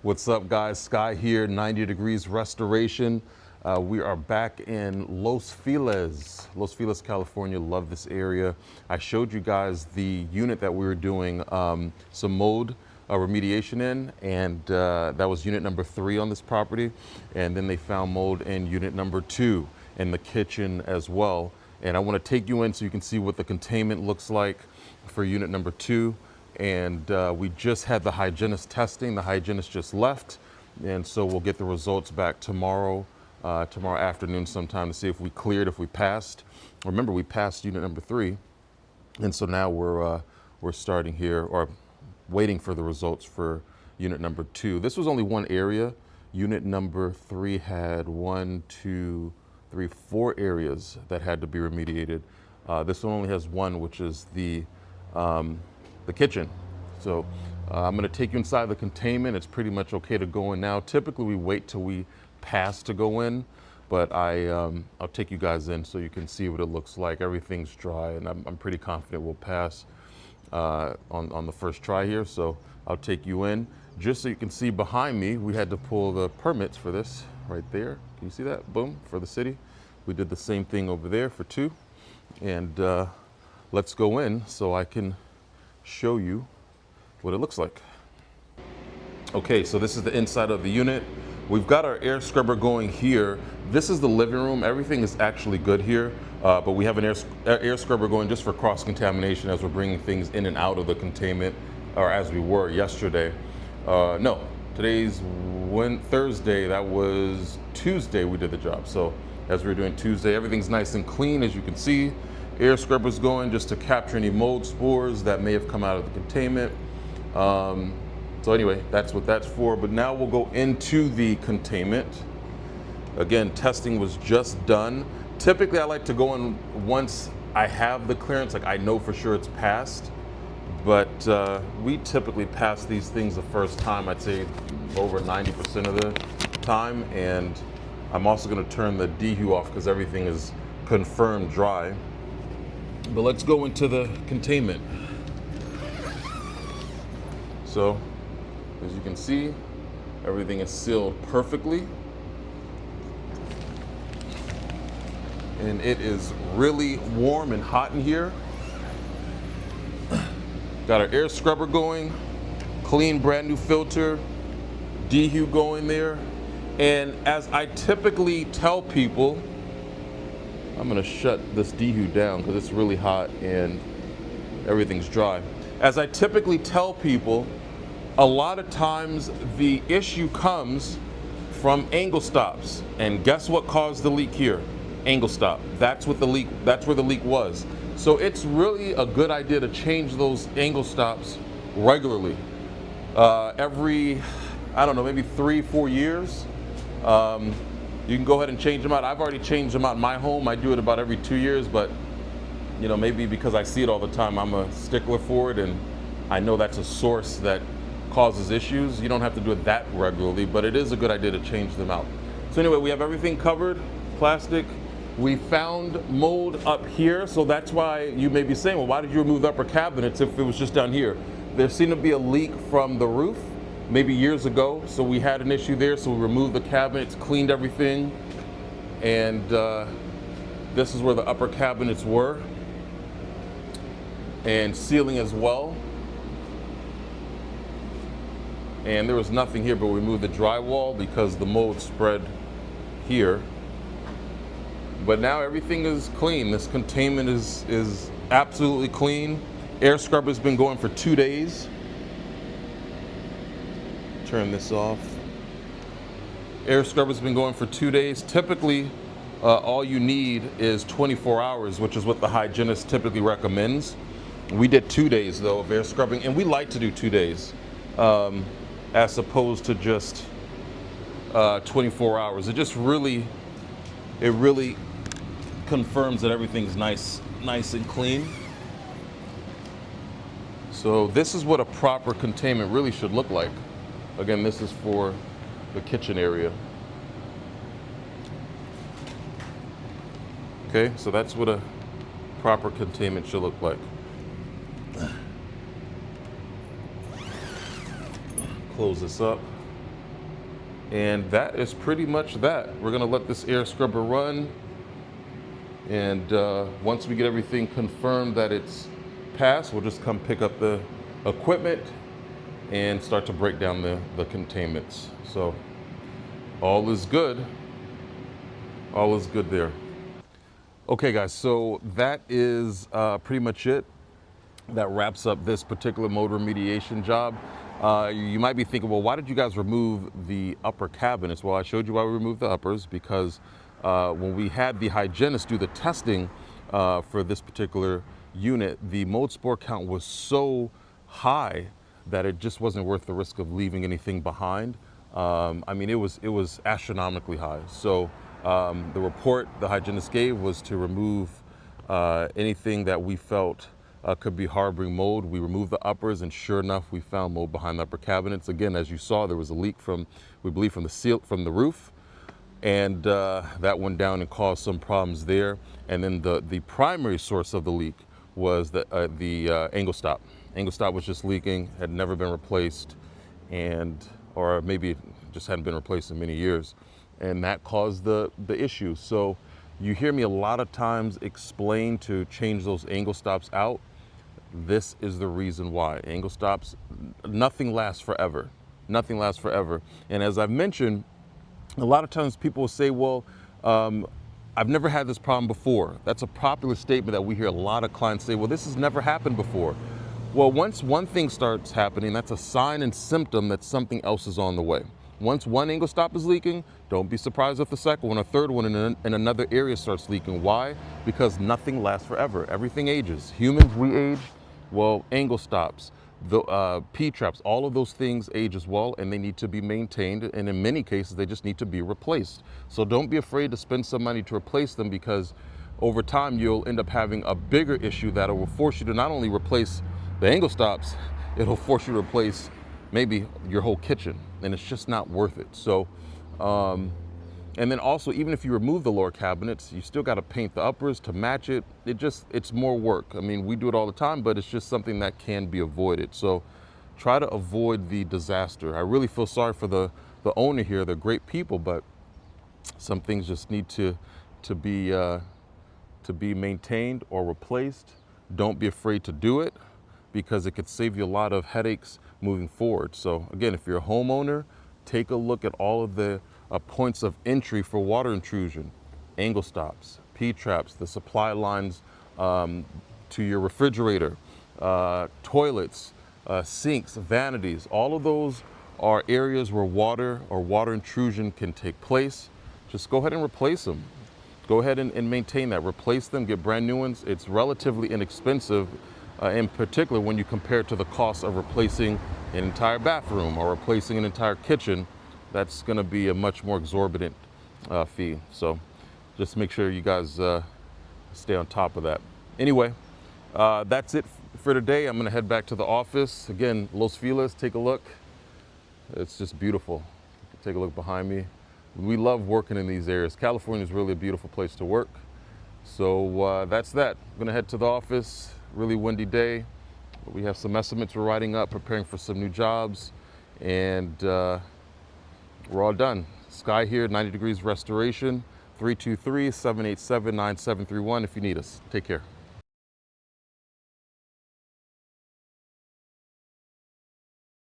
What's up, guys? Sky here, 90 Degrees Restoration. We are back in Los Feliz, California. Love this area. I showed you guys the unit that we were doing some mold remediation in, and that was unit number 3 on this property. And then they found mold in unit number 2 in the kitchen as well. And I want to take you in so you can see what the containment looks like for unit number 2. And we just had the hygienist testing. The hygienist just left, and so we'll get the results back tomorrow afternoon sometime to see if we cleared, if we passed. Remember, we passed unit number 3, and so now we're starting here, or waiting for the results for unit number 2. This was only one area. Unit number 3 had 1, 2, 3, 4 areas that had to be remediated. This one only has 1, which is the kitchen. So I'm going to take you inside the containment. It's pretty much okay to go in now. Typically we wait till we pass to go in, but I'll take you guys in so you can see what it looks like. Everything's dry, and I'm pretty confident we'll pass on the first try here. So I'll take you in. Just so you can see behind me, we had to pull the permits for this right there. Can you see that? Boom, for the city. We did the same thing over there for 2. And let's go in so I can show you what it looks like. Okay, so this is the inside of the unit. We've got our air scrubber going here. This is the living room. Everything is actually good here, but we have an air scrubber going just for cross-contamination as we're bringing things in and out of the containment, or as we were yesterday. No, today's Thursday. That was Tuesday we did the job. So as we were doing Tuesday, everything's nice and clean, as you can see. Air scrubbers going just to capture any mold spores that may have come out of the containment. So anyway, that's what that's for. But now we'll go into the containment. Again, testing was just done. Typically, I like to go in once I have the clearance, like I know for sure it's passed. But we typically pass these things the first time, I'd say over 90% of the time. And I'm also going to turn the dehue off because everything is confirmed dry. But let's go into the containment. So, as you can see, everything is sealed perfectly. And it is really warm and hot in here. Got our air scrubber going, clean brand new filter, dehue going there. And as I typically tell people, I'm gonna shut this dehue down because it's really hot and everything's dry. As I typically tell people, a lot of times the issue comes from angle stops. And guess what caused the leak here? Angle stop. That's where the leak was. So it's really a good idea to change those angle stops regularly. Every, I don't know, maybe 3-4 years. You can go ahead and change them out. I've already changed them out in my home. I do it about every 2 years, but you know, maybe because I see it all the time, I'm a stickler for it, and I know that's a source that causes issues. You don't have to do it that regularly, but it is a good idea to change them out. So anyway, we have everything covered, plastic. We found mold up here, so that's why you may be saying, well, why did you remove the upper cabinets if it was just down here? There seemed to be a leak from the roof, maybe years ago, so we had an issue there, so we removed the cabinets, cleaned everything, and this is where the upper cabinets were, and ceiling as well. And there was nothing here, but we removed the drywall because the mold spread here. But now everything is clean. This containment is absolutely clean. Air scrubber's been going for 2 days. Turn this off. Air scrubber's been going for 2 days. Typically, all you need is 24 hours, which is what the hygienist typically recommends. We did 2 days though of air scrubbing, and we like to do 2 days as opposed to just 24 hours. It really confirms that everything's nice and clean. So this is what a proper containment really should look like. Again, this is for the kitchen area. Okay, so that's what a proper containment should look like. Close this up. And that is pretty much that. We're gonna let this air scrubber run. And once we get everything confirmed that it's passed, we'll just come pick up the equipment and start to break down the containments. So all is good. All is good there. Okay guys, so that is pretty much it. That wraps up this particular motor remediation job. You might be thinking, well, why did you guys remove the upper cabinets? Well, I showed you why we removed the uppers, because when we had the hygienist do the testing for this particular unit, the mold spore count was so high that it just wasn't worth the risk of leaving anything behind. I mean, it was astronomically high. So the report the hygienist gave was to remove anything that we felt could be harboring mold. We removed the uppers, and sure enough, we found mold behind the upper cabinets. Again, as you saw, there was a leak from, we believe, from the roof, and that went down and caused some problems there. And then the primary source of the leak was the angle stop. Angle stop was just leaking, had never been replaced, or maybe it just hadn't been replaced in many years, and that caused the issue. So you hear me a lot of times explain to change those angle stops out. This is the reason why. Angle stops, nothing lasts forever. Nothing lasts forever. And as I've mentioned, a lot of times people will say, well, I've never had this problem before. That's a popular statement that we hear a lot of clients say, well, this has never happened before. Well, once one thing starts happening, that's a sign and symptom that something else is on the way. Once one angle stop is leaking, don't be surprised if the second one, a third one in another area starts leaking. Why? Because nothing lasts forever. Everything ages. Humans, we age. Well, angle stops, the P-traps, all of those things age as well, and they need to be maintained. And in many cases, they just need to be replaced. So don't be afraid to spend some money to replace them, because over time, you'll end up having a bigger issue that will force you to not only replace the angle stops, it'll force you to replace maybe your whole kitchen, and it's just not worth it. So, and then also, even if you remove the lower cabinets, you still got to paint the uppers to match it. It's more work. I mean, we do it all the time, but it's just something that can be avoided. So try to avoid the disaster. I really feel sorry for the owner here. They're great people, but some things just need to be maintained or replaced. Don't be afraid to do it, because it could save you a lot of headaches moving forward. So again, if you're a homeowner, take a look at all of the points of entry for water intrusion, angle stops, P-traps, the supply lines to your refrigerator, toilets, sinks, vanities. All of those are areas where water or water intrusion can take place. Just go ahead and replace them. Go ahead and maintain that. Replace them, get brand new ones. It's relatively inexpensive, in particular when you compare it to the cost of replacing an entire bathroom or replacing an entire kitchen. That's going to be a much more exorbitant fee. So just make sure you guys stay on top of that. Anyway, that's it for today. I'm going to head back to the office. Again, Los Feliz, take a look. It's just beautiful. Take a look behind me. We love working in these areas. California is really a beautiful place to work. So that's that. I'm going to head to the office. Really windy day. We have some estimates we're writing up, preparing for some new jobs, and we're all done. Sky here, 90 Degrees Restoration, 323-787-9731 if you need us. Take care.